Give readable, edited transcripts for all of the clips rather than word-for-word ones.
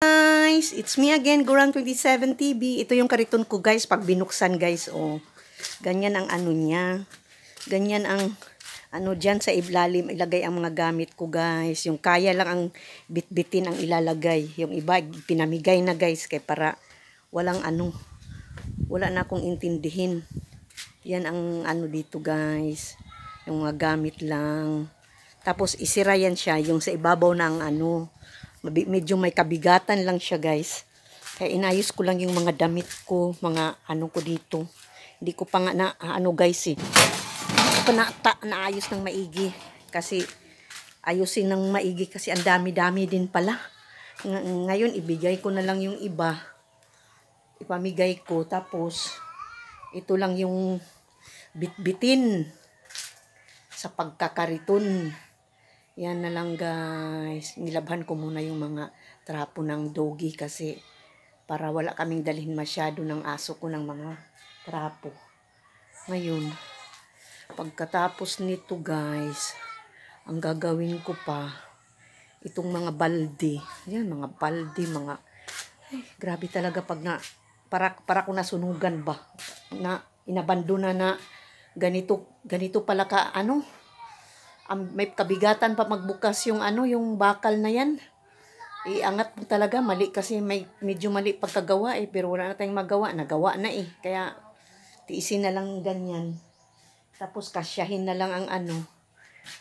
Guys, it's me again, Gurang 27 TV. Ito yung kariton ko guys, pag binuksan guys, oh. Ganyan ang ano niya. Ganyan ang ano diyan sa ilalim ilagay ang mga gamit ko guys. Yung kaya lang ang bitbitin ang ilalagay. Yung iba pinamigay na guys kay para walang ano. Wala na akong intindihin. Yan ang ano dito guys. Yung mga gamit lang. Tapos isira yan siya yung sa ibabaw ng ano. Medyo may kabigatan lang siya guys. Kaya inayos ko lang yung mga damit ko, mga ano ko dito. Hindi ko pa nga na ano guys eh. Hindi ko pa naayos ng maigi. Kasi ayusin ng maigi kasi ang dami-dami din pala. Ngayon ibigay ko na lang yung iba. Ipamigay ko tapos ito lang yung bitbitin sa pagkakariton. Yan na lang guys. Nilabhan ko muna yung mga trapo ng doggy kasi para wala kaming dalhin masyado ng aso ko ng mga trapo. Ngayon, pagkatapos nito guys, ang gagawin ko pa, itong mga balde. Yan, mga balde, mga... Ay, grabe talaga pag na... Para ko nasunugan ba? Na inabandona na ganito pala ka ano? May kabigatan pa magbukas yung ano, yung bakal na yan. Iangat mo talaga, mali kasi medyo mali pagkagawa eh, pero wala na tayong magawa, nagawa na eh. Kaya tiisin na lang ganyan. Tapos kasyahin na lang ang ano.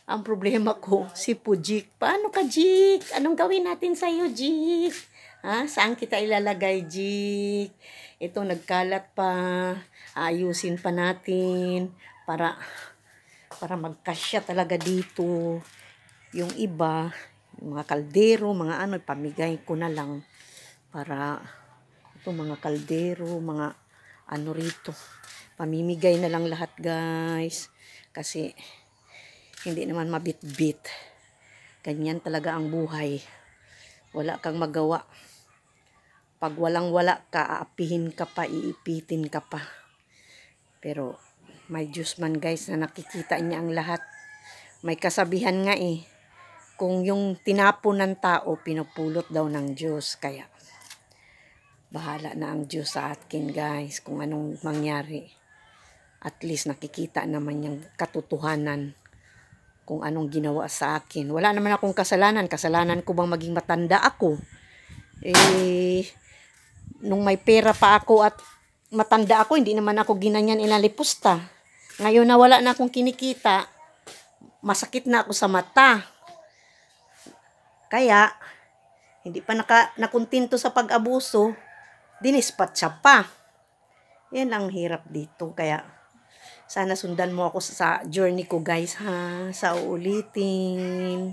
Ang problema ko, si Pujik. Paano ka, Jik? Anong gawin natin sa'yo, Jik? Ha? Saan kita ilalagay, Jik? Ito, nagkalat pa. Ayusin pa natin para magkasya talaga dito. Yung iba, yung mga kaldero, mga ano, pamigay ko na lang para ito mga kaldero, mga ano rito. Pamimigay na lang lahat guys. Kasi hindi naman mabitbit. Ganyan talaga ang buhay. Wala kang magawa. Pag walang-wala ka, aapihin ka pa, iipitin ka pa. Pero may Diyos man guys na nakikita niya ang lahat. May kasabihan nga eh, kung yung tinapon ng tao, pinupulot daw ng Diyos. Kaya, bahala na ang Diyos sa akin guys, kung anong mangyari. At least nakikita naman yung katotohanan kung anong ginawa sa akin. Wala naman akong kasalanan. Kasalanan ko bang maging matanda ako? Eh, nung may pera pa ako at matanda ako, hindi naman ako ginanyan ilalipusta. Ngayon na wala na akong kinikita, masakit na ako sa mata. Kaya, hindi pa nakuntinto sa pag-abuso, dinispat siya pa. Yan ang hirap dito. Kaya, sana sundan mo ako sa journey ko guys ha, sa uulitin.